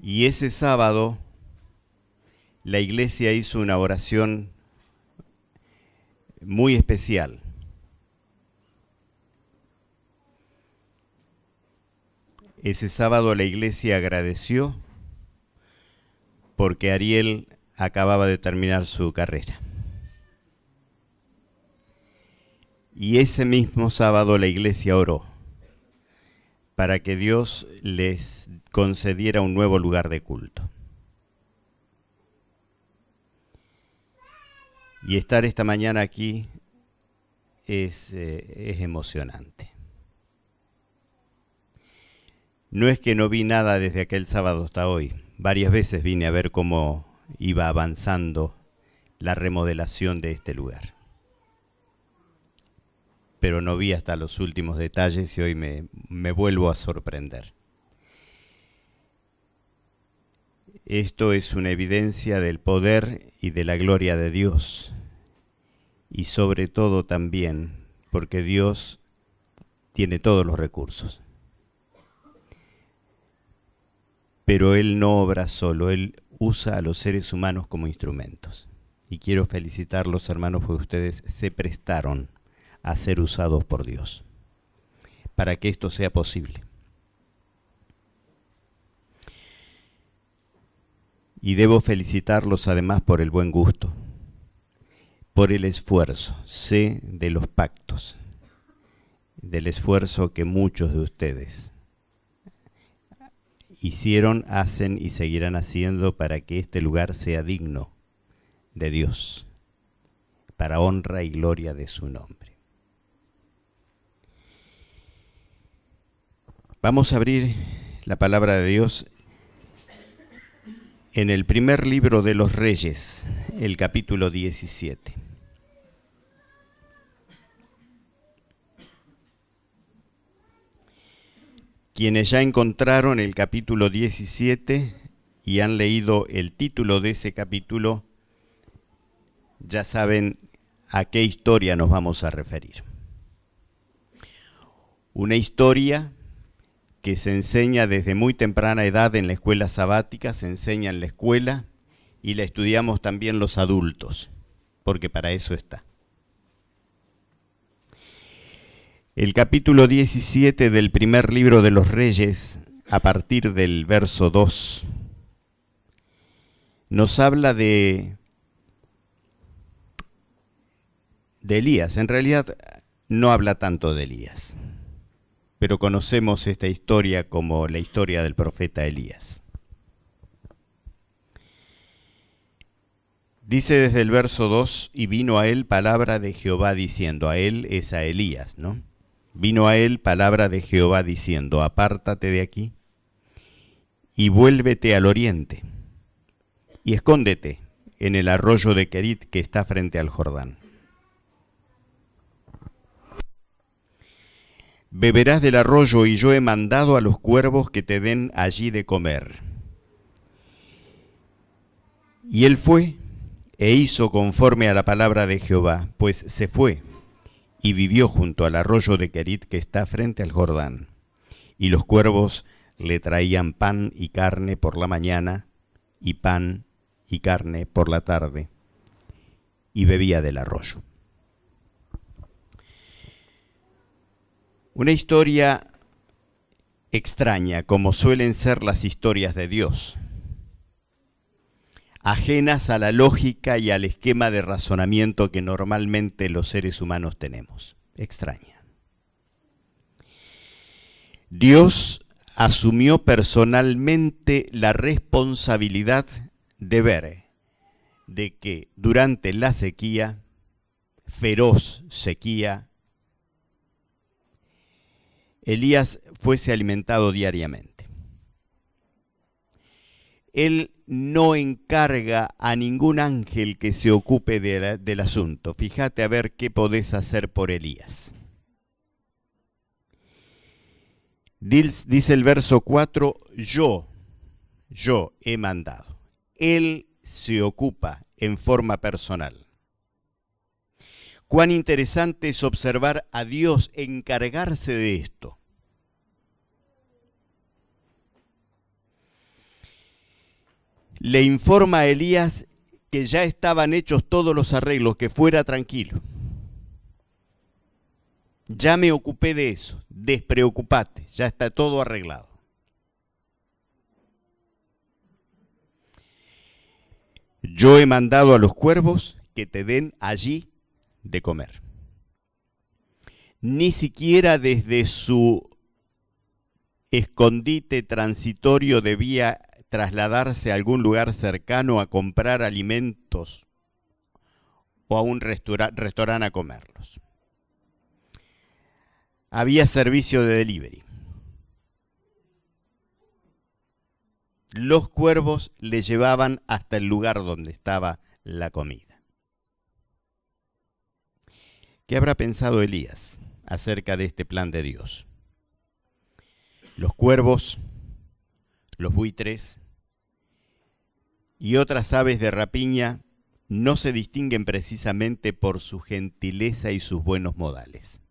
Y ese sábado la iglesia hizo una oración muy especial. Ese sábado la iglesia agradeció porque Ariel acababa de terminar su carrera. Y ese mismo sábado la iglesia oró para que Dios les concediera un nuevo lugar de culto. Y estar esta mañana aquí es emocionante. No es que no vi nada desde aquel sábado hasta hoy. Varias veces vine a ver cómo iba avanzando la remodelación de este lugar. Pero no vi hasta los últimos detalles y hoy me vuelvo a sorprender. Esto es una evidencia del poder y de la gloria de Dios. Y sobre todo también porque Dios tiene todos los recursos. Pero Él no obra solo, Él usa a los seres humanos como instrumentos. Y quiero felicitarlos, hermanos, porque ustedes se prestaron a ser usados por Dios para que esto sea posible. Y debo felicitarlos además por el buen gusto, por el esfuerzo. Sé de los pactos, del esfuerzo que muchos de ustedes hicieron, hacen y seguirán haciendo para que este lugar sea digno de Dios, para honra y gloria de su nombre. Vamos a abrir la palabra de Dios en el primer libro de los Reyes, el capítulo 17. Quienes ya encontraron el capítulo 17 y han leído el título de ese capítulo, ya saben a qué historia nos vamos a referir. Una historia que se enseña desde muy temprana edad en la escuela sabática, se enseña en la escuela y la estudiamos también los adultos, porque para eso está. El capítulo 17 del primer libro de los Reyes, a partir del verso 2, nos habla de Elías. En realidad no habla tanto de Elías, pero conocemos esta historia como la historia del profeta Elías. Dice desde el verso 2, y vino a él palabra de Jehová diciendo, a él es a Elías, ¿no? Vino a él palabra de Jehová diciendo, apártate de aquí y vuélvete al oriente y escóndete en el arroyo de Querit que está frente al Jordán. Beberás del arroyo y yo he mandado a los cuervos que te den allí de comer. Y él fue e hizo conforme a la palabra de Jehová, pues se fue y vivió junto al arroyo de Querit que está frente al Jordán. Y los cuervos le traían pan y carne por la mañana, y pan y carne por la tarde, y bebía del arroyo. Una historia extraña, como suelen ser las historias de Dios, ajenas a la lógica y al esquema de razonamiento que normalmente los seres humanos tenemos. Extraña. Dios asumió personalmente la responsabilidad de ver de que durante la sequía, feroz sequía, Elías fuese alimentado diariamente. Él no encarga a ningún ángel que se ocupe del asunto. Fíjate a ver qué podés hacer por Elías. Dice el verso 4, yo he mandado. Él se ocupa en forma personal. Cuán interesante es observar a Dios encargarse de esto. le informa a Elías que ya estaban hechos todos los arreglos, que fuera tranquilo. Ya me ocupé de eso, despreocupate, ya está todo arreglado. Yo he mandado a los cuervos que te den allí de comer. Ni siquiera desde su escondite transitorio debía trasladarse a algún lugar cercano a comprar alimentos o a un restaurante a comerlos. Había servicio de delivery. Los cuervos le llevaban hasta el lugar donde estaba la comida. ¿Qué habrá pensado Elías acerca de este plan de Dios? Los cuervos, los buitres y otras aves de rapiña no se distinguen precisamente por su gentileza y sus buenos modales.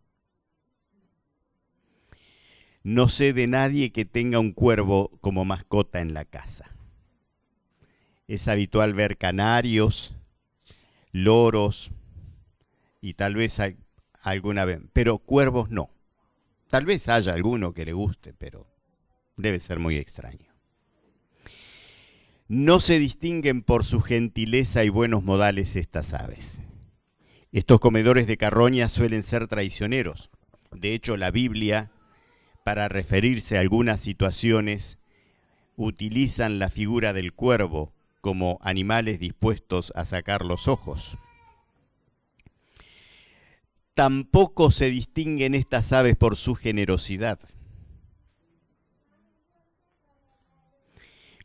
No sé de nadie que tenga un cuervo como mascota en la casa. Es habitual ver canarios, loros y tal vez alguna vez, pero cuervos no. Tal vez haya alguno que le guste, pero debe ser muy extraño. No se distinguen por su gentileza y buenos modales estas aves. Estos comedores de carroña suelen ser traicioneros. De hecho, la Biblia, para referirse a algunas situaciones, utilizan la figura del cuervo como animales dispuestos a sacar los ojos. Tampoco se distinguen estas aves por su generosidad.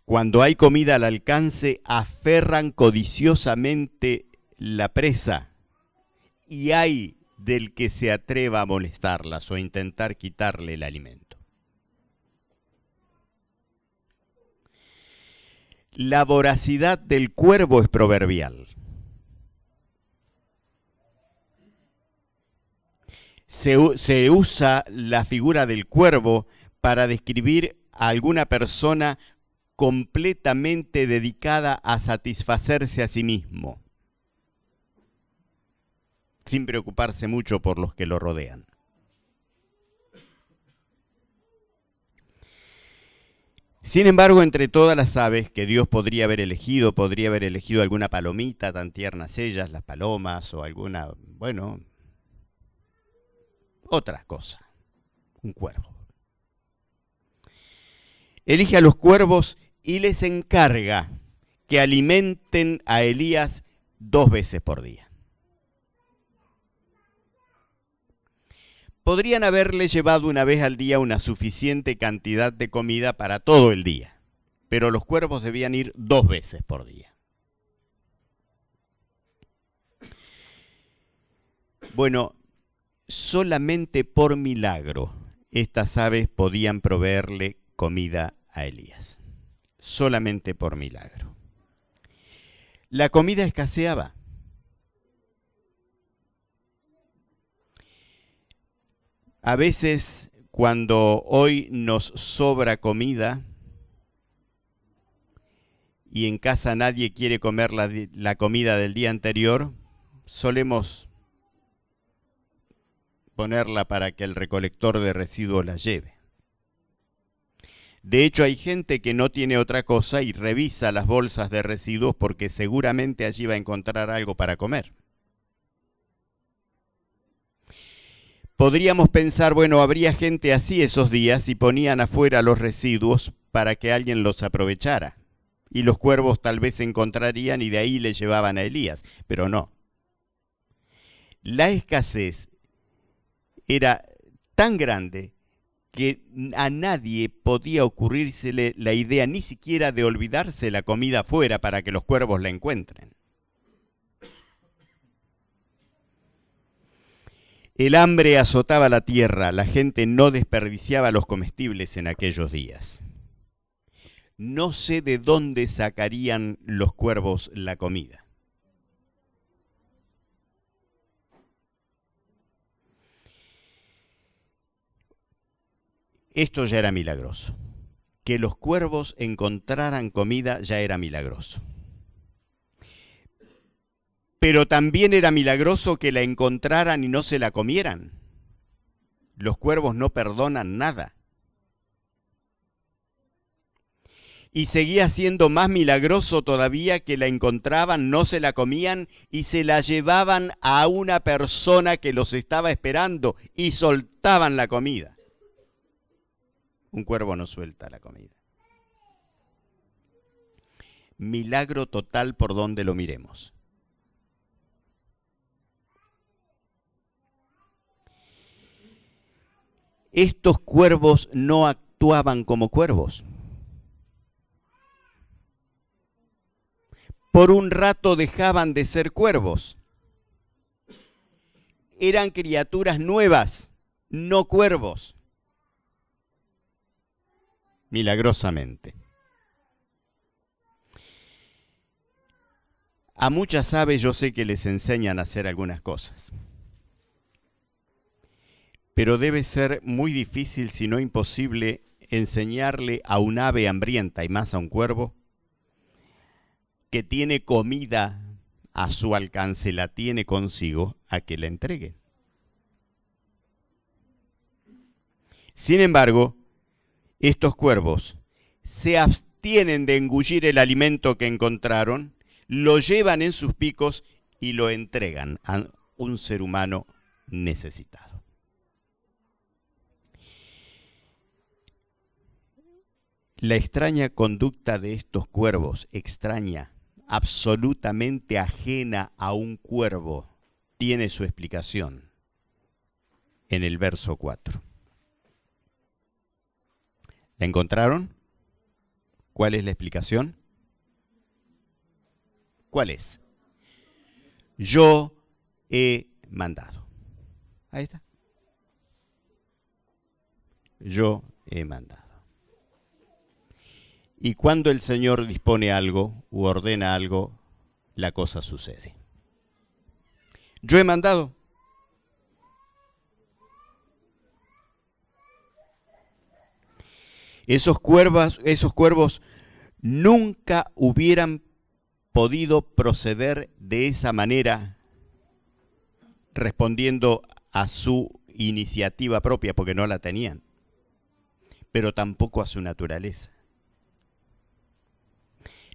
Cuando hay comida al alcance, aferran codiciosamente la presa y hay del que se atreva a molestarlas o intentar quitarle el alimento. La voracidad del cuervo es proverbial. Se usa la figura del cuervo para describir a alguna persona completamente dedicada a satisfacerse a sí mismo, sin preocuparse mucho por los que lo rodean. Sin embargo, entre todas las aves que Dios podría haber elegido alguna palomita, tan tiernas ellas, las palomas, o alguna, otra cosa, un cuervo. Elige a los cuervos y les encarga que alimenten a Elías 2 veces por día. Podrían haberle llevado una vez al día una suficiente cantidad de comida para todo el día, pero los cuervos debían ir 2 veces por día. Bueno, solamente por milagro estas aves podían proveerle comida a Elías. Solamente por milagro. La comida escaseaba. A veces, cuando hoy nos sobra comida y en casa nadie quiere comer la comida del día anterior, solemos ponerla para que el recolector de residuos la lleve. De hecho, hay gente que no tiene otra cosa y revisa las bolsas de residuos porque seguramente allí va a encontrar algo para comer. Podríamos pensar, habría gente así esos días y ponían afuera los residuos para que alguien los aprovechara. Y los cuervos tal vez se encontrarían y de ahí le llevaban a Elías, pero no. La escasez era tan grande que a nadie podía ocurrírsele la idea ni siquiera de olvidarse la comida afuera para que los cuervos la encuentren. El hambre azotaba la tierra, la gente no desperdiciaba los comestibles en aquellos días. No sé de dónde sacarían los cuervos la comida. Esto ya era milagroso. que los cuervos encontraran comida ya era milagroso. Pero también era milagroso que la encontraran y no se la comieran. Los cuervos no perdonan nada. Y seguía siendo más milagroso todavía que la encontraban, no se la comían y se la llevaban a una persona que los estaba esperando y soltaban la comida. Un cuervo no suelta la comida. Milagro total por donde lo miremos. Estos cuervos no actuaban como cuervos. Por un rato dejaban de ser cuervos. Eran criaturas nuevas, no cuervos. Milagrosamente. A muchas aves yo sé que les enseñan a hacer algunas cosas. Pero debe ser muy difícil, si no imposible, enseñarle a un ave hambrienta y más a un cuervo que tiene comida a su alcance, la tiene consigo, a que la entregue. Sin embargo, estos cuervos se abstienen de engullir el alimento que encontraron, lo llevan en sus picos y lo entregan a un ser humano necesitado. La extraña conducta de estos cuervos, extraña, absolutamente ajena a un cuervo, tiene su explicación en el verso 4. ¿La encontraron? ¿Cuál es la explicación? ¿Cuál es? Yo he mandado. Ahí está. Yo he mandado. Y cuando el Señor dispone algo u ordena algo, la cosa sucede. Yo he mandado. Esos cuervos nunca hubieran podido proceder de esa manera, respondiendo a su iniciativa propia, porque no la tenían, pero tampoco a su naturaleza.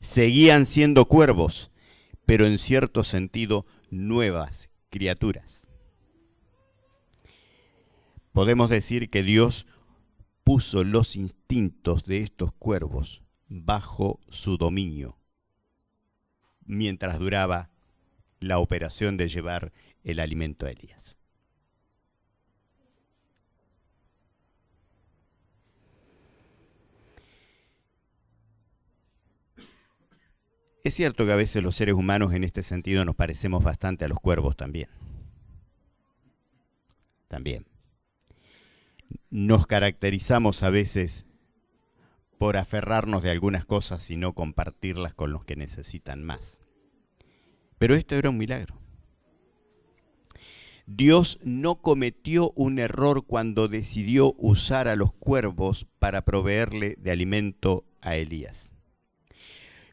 Seguían siendo cuervos, pero en cierto sentido nuevas criaturas. Podemos decir que Dios puso los instintos de estos cuervos bajo su dominio, mientras duraba la operación de llevar el alimento a Elías. Es cierto que a veces los seres humanos en este sentido nos parecemos bastante a los cuervos también. Nos caracterizamos a veces por aferrarnos de algunas cosas y no compartirlas con los que necesitan más. Pero esto era un milagro. Dios no cometió un error cuando decidió usar a los cuervos para proveerle de alimento a Elías.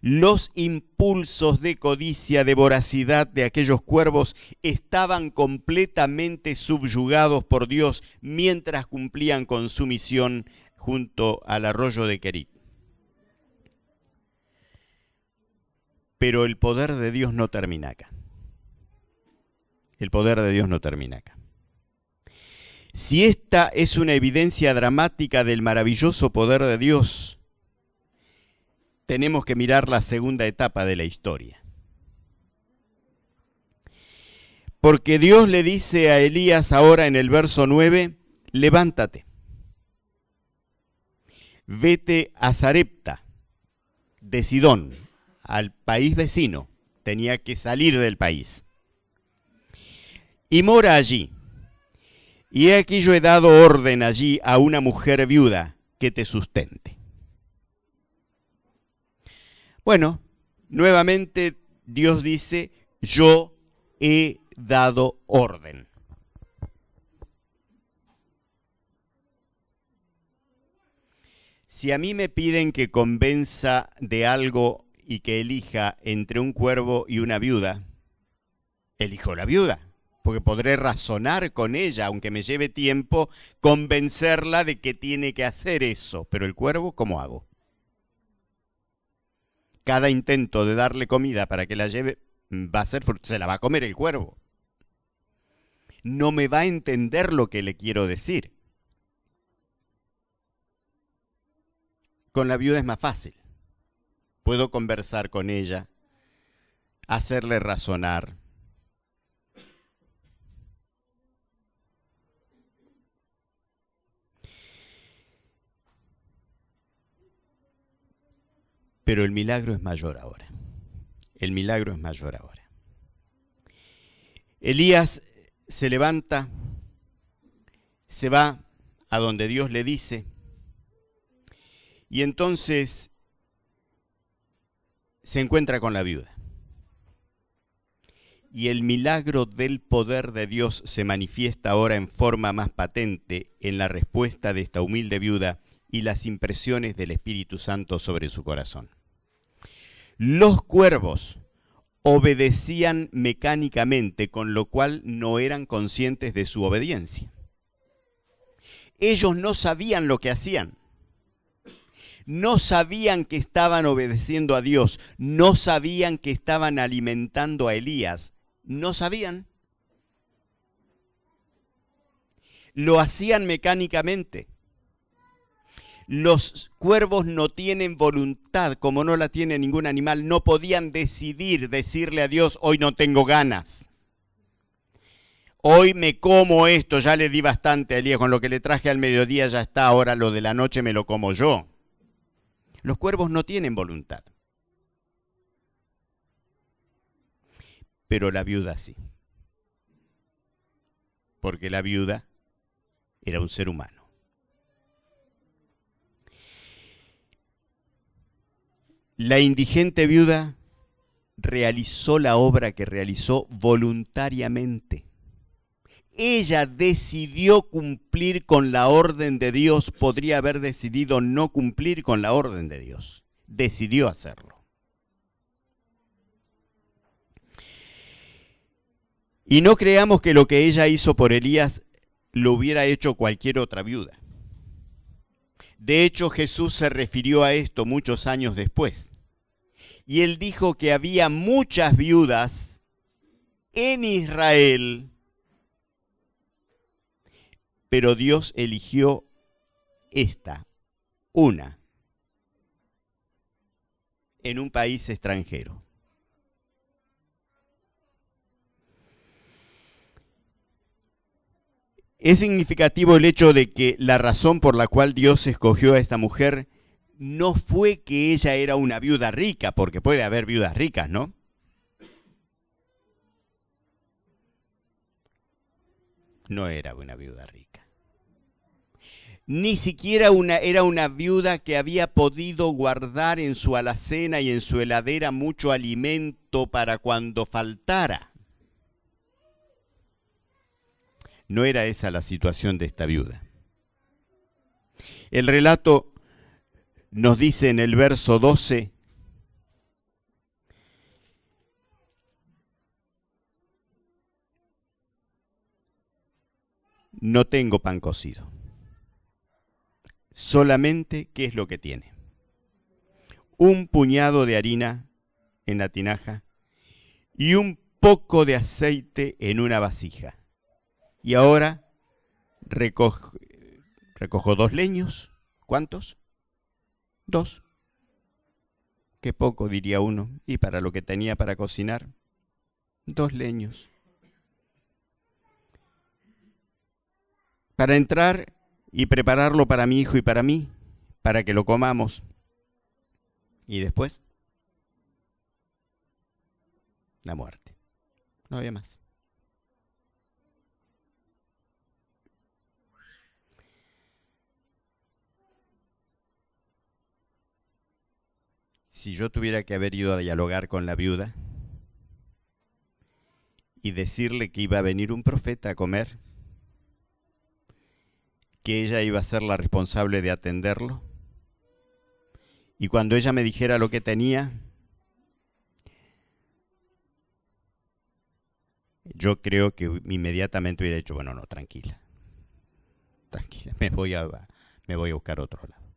Los impulsos de codicia, de voracidad de aquellos cuervos estaban completamente subyugados por Dios mientras cumplían con su misión junto al arroyo de Querit. Pero el poder de Dios no termina acá. El poder de Dios no termina acá. Si esta es una evidencia dramática del maravilloso poder de Dios, tenemos que mirar la segunda etapa de la historia. Porque Dios le dice a Elías ahora en el verso 9, levántate, vete a Sarepta de Sidón, al país vecino, tenía que salir del país, y mora allí. Y he aquí yo he dado orden allí a una mujer viuda que te sustente. Bueno, nuevamente Dios dice, yo he dado orden. Si a mí me piden que convenza de algo y que elija entre un cuervo y una viuda, elijo la viuda, porque podré razonar con ella, aunque me lleve tiempo, convencerla de que tiene que hacer eso. Pero el cuervo, ¿cómo hago? Cada intento de darle comida para que la lleve se la va a comer el cuervo. No me va a entender lo que le quiero decir. Con la viuda es más fácil. Puedo conversar con ella, hacerle razonar. Pero el milagro es mayor ahora. El milagro es mayor ahora. Elías se levanta, se va a donde Dios le dice, y entonces se encuentra con la viuda. Y el milagro del poder de Dios se manifiesta ahora en forma más patente en la respuesta de esta humilde viuda y las impresiones del Espíritu Santo sobre su corazón. Los cuervos obedecían mecánicamente, con lo cual no eran conscientes de su obediencia. Ellos no sabían lo que hacían. No sabían que estaban obedeciendo a Dios. No sabían que estaban alimentando a Elías. No sabían. Lo hacían mecánicamente. Los cuervos no tienen voluntad, como no la tiene ningún animal. No podían decirle a Dios, hoy no tengo ganas. Hoy me como esto, ya le di bastante a Elías, con lo que le traje al mediodía ya está, ahora lo de la noche me lo como yo. Los cuervos no tienen voluntad. Pero la viuda sí. Porque la viuda era un ser humano. La indigente viuda realizó la obra que realizó voluntariamente. Ella decidió cumplir con la orden de Dios. Podría haber decidido no cumplir con la orden de Dios. Decidió hacerlo. Y no creamos que lo que ella hizo por Elías lo hubiera hecho cualquier otra viuda. De hecho, Jesús se refirió a esto muchos años después. Y él dijo que había muchas viudas en Israel, pero Dios eligió una, en un país extranjero. Es significativo el hecho de que la razón por la cual Dios escogió a esta mujer no fue que ella era una viuda rica, porque puede haber viudas ricas, ¿no? No era una viuda rica. Ni siquiera era una viuda que había podido guardar en su alacena y en su heladera mucho alimento para cuando faltara. No era esa la situación de esta viuda. El relato nos dice en el verso 12, no tengo pan cocido. Solamente, ¿qué es lo que tiene? Un puñado de harina en la tinaja y un poco de aceite en una vasija. Y ahora recojo 2 leños. ¿Cuántos? 2. Qué poco, diría uno. Y para lo que tenía para cocinar, 2 leños. Para entrar y prepararlo para mi hijo y para mí, para que lo comamos. Y después, la muerte. No había más. Si yo tuviera que haber ido a dialogar con la viuda y decirle que iba a venir un profeta a comer, que ella iba a ser la responsable de atenderlo, Y cuando ella me dijera lo que tenía, yo creo que inmediatamente hubiera dicho, bueno, no, tranquila, me voy a buscar otro lado.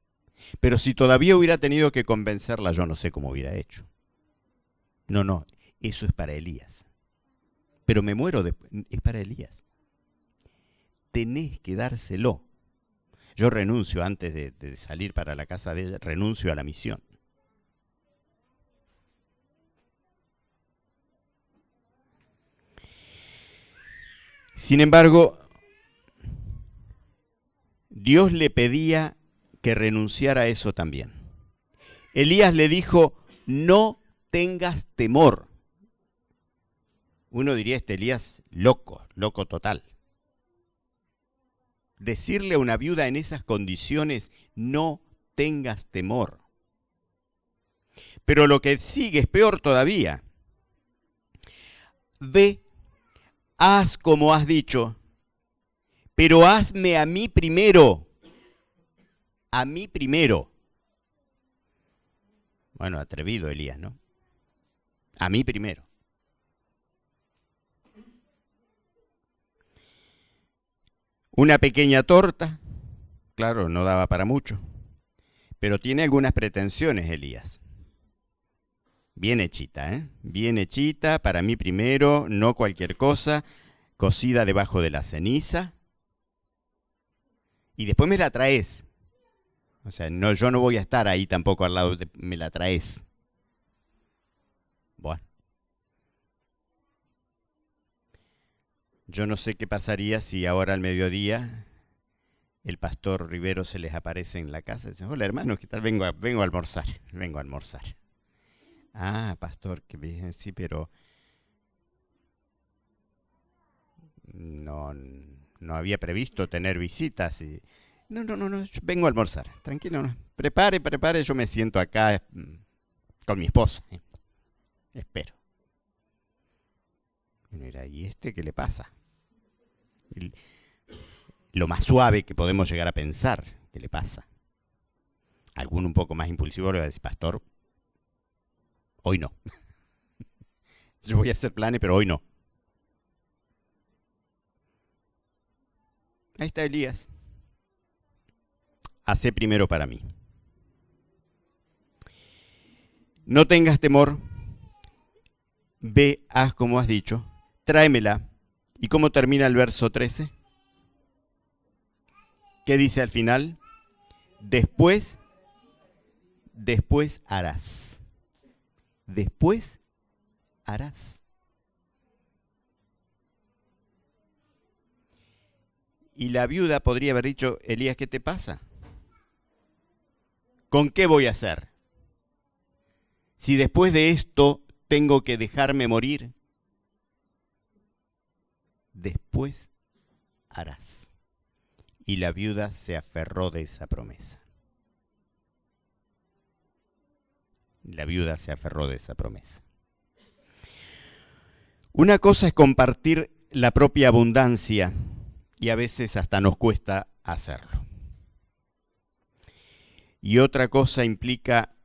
Pero si todavía hubiera tenido que convencerla, yo no sé cómo hubiera hecho. No, eso es para Elías. Pero me muero después, es para Elías. Tenés que dárselo. Yo renuncio antes de salir para la casa de ella, renuncio a la misión. Sin embargo, Dios le pedía que renunciara a eso también. Elías le dijo, no tengas temor. Uno diría, Elías, loco total. Decirle a una viuda en esas condiciones, no tengas temor. Pero lo que sigue es peor todavía. Ve, haz como has dicho, pero hazme a mí primero. A mí primero. Bueno, atrevido Elías, ¿no? A mí primero. Una pequeña torta, claro, no daba para mucho, pero tiene algunas pretensiones Elías. Bien hechita, ¿eh? Bien hechita, para mí primero, no cualquier cosa, cocida debajo de la ceniza. Y después me la traes. O sea, no, yo no voy a estar ahí tampoco al lado, me la traes. Bueno. Yo no sé qué pasaría si ahora al mediodía el pastor Rivero se les aparece en la casa y dice, hola hermanos, ¿qué tal? Vengo a almorzar, vengo a almorzar. Ah, pastor, que bien, sí, pero no había previsto tener visitas. Y no, yo vengo a almorzar, tranquilo, no. Prepare, yo me siento acá con mi esposa. Espero. Mira, ¿y qué le pasa? Lo más suave que podemos llegar a pensar, ¿qué le pasa? Alguno un poco más impulsivo le va a decir, pastor, hoy no. Yo voy a hacer planes, pero hoy no. Ahí está Elías. Hacé primero para mí. No tengas temor. Ve, haz como has dicho. Tráemela. ¿Y cómo termina el verso 13? ¿Qué dice al final? Después harás. Después harás. Y la viuda podría haber dicho, Elías, ¿qué te pasa? ¿Con qué voy a hacer? Si después de esto tengo que dejarme morir, después harás. Y la viuda se aferró de esa promesa. La viuda se aferró de esa promesa. Una cosa es compartir la propia abundancia y a veces hasta nos cuesta hacerlo. Y otra cosa implica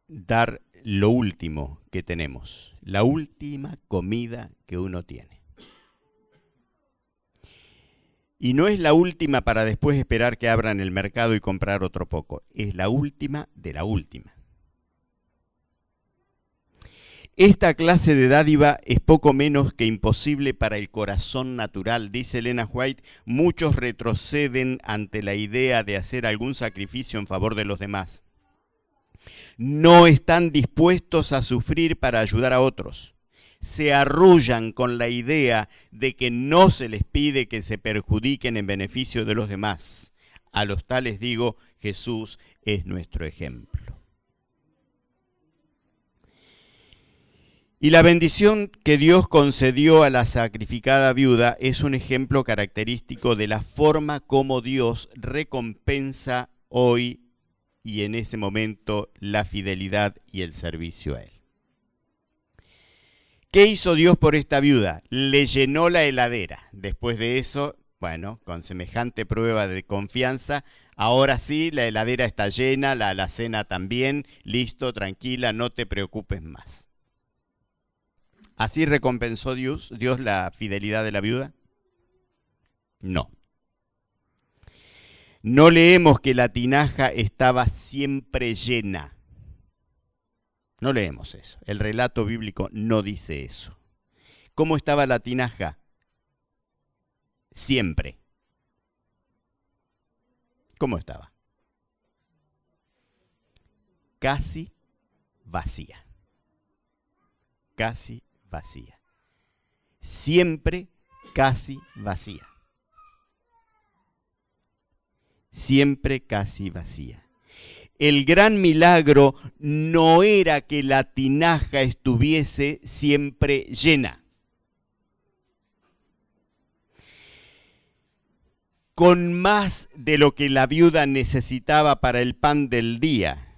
dar lo último que tenemos, la última comida que uno tiene. Y no es la última para después esperar que abran el mercado y comprar otro poco, es la última de la última. Esta clase de dádiva es poco menos que imposible para el corazón natural, dice Elena White. Muchos retroceden ante la idea de hacer algún sacrificio en favor de los demás. No están dispuestos a sufrir para ayudar a otros. Se arrullan con la idea de que no se les pide que se perjudiquen en beneficio de los demás. A los tales digo, Jesús es nuestro ejemplo. Y la bendición que Dios concedió a la sacrificada viuda es un ejemplo característico de la forma como Dios recompensa hoy y en ese momento la fidelidad y el servicio a Él. ¿Qué hizo Dios por esta viuda? Le llenó la heladera. Después de eso, Bueno, con semejante prueba de confianza, ahora sí, la heladera está llena, la alacena también, listo, tranquila, no te preocupes más. ¿Así recompensó Dios la fidelidad de la viuda? No. No leemos que la tinaja estaba siempre llena. No leemos eso. El relato bíblico no dice eso. ¿Cómo estaba la tinaja? Siempre. ¿Cómo estaba? Casi vacía. Casi vacía. Siempre casi vacía. Siempre casi vacía. El gran milagro no era que la tinaja estuviese siempre llena. Con más de lo que la viuda necesitaba para el pan del día,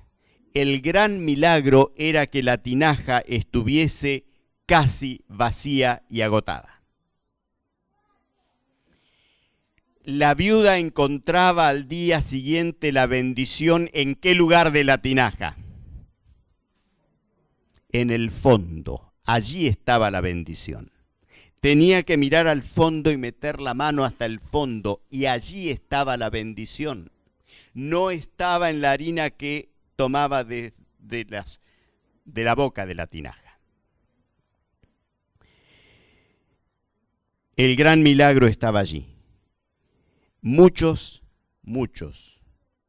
el gran milagro era que la tinaja estuviese casi vacía y agotada. La viuda encontraba al día siguiente la bendición ¿en qué lugar de la tinaja? En el fondo. Allí estaba la bendición. Tenía que mirar al fondo y meter la mano hasta el fondo, y allí estaba la bendición. No estaba en la harina que tomaba de la boca de la tinaja. El gran milagro estaba allí. Muchos,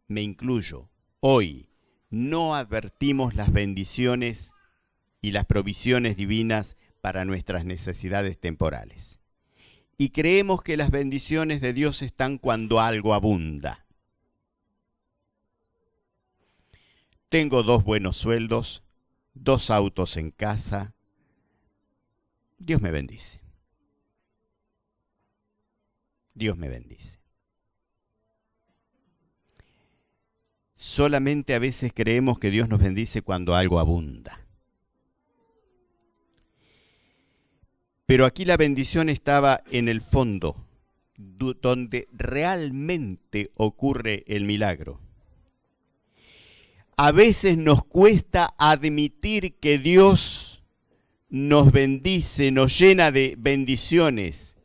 me incluyo, hoy no advertimos las bendiciones y las provisiones divinas para nuestras necesidades temporales. Y creemos que las bendiciones de Dios están cuando algo abunda. Tengo 2 buenos sueldos, 2 autos en casa. Dios me bendice. Dios me bendice. Solamente a veces creemos que Dios nos bendice cuando algo abunda. Pero aquí la bendición estaba en el fondo, donde realmente ocurre el milagro. A veces nos cuesta admitir que Dios nos bendice, nos llena de bendiciones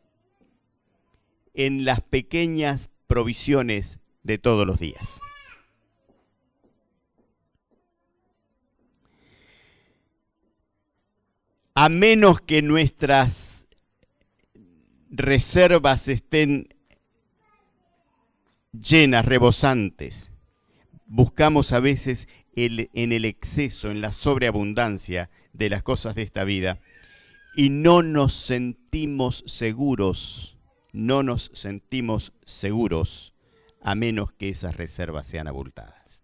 en las pequeñas provisiones de todos los días. A menos que nuestras reservas estén llenas, rebosantes, buscamos a veces en el exceso, en la sobreabundancia de las cosas de esta vida y no nos sentimos seguros, a menos que esas reservas sean abultadas.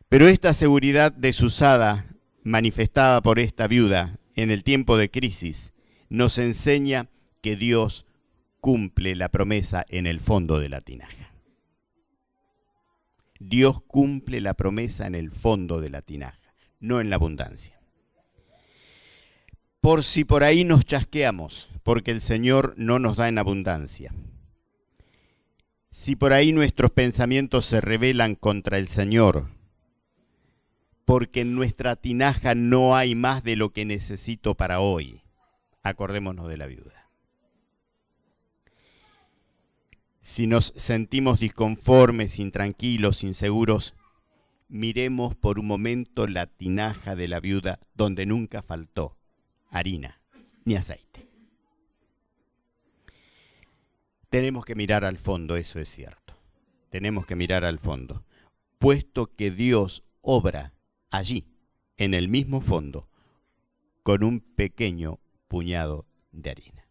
Pero esta seguridad desusada, manifestada por esta viuda en el tiempo de crisis, nos enseña que Dios cumple la promesa en el fondo de la tinaja. Dios cumple la promesa en el fondo de la tinaja, no en la abundancia. Por si por ahí nos chasqueamos, porque el Señor no nos da en abundancia. Si por ahí nuestros pensamientos se rebelan contra el Señor, porque en nuestra tinaja no hay más de lo que necesito para hoy. Acordémonos de la viuda. Si nos sentimos disconformes, intranquilos, inseguros, miremos por un momento la tinaja de la viuda donde nunca faltó harina ni aceite. Tenemos que mirar al fondo, eso es cierto. Tenemos que mirar al fondo, puesto que Dios obra allí, en el mismo fondo, con un pequeño puñado de harina.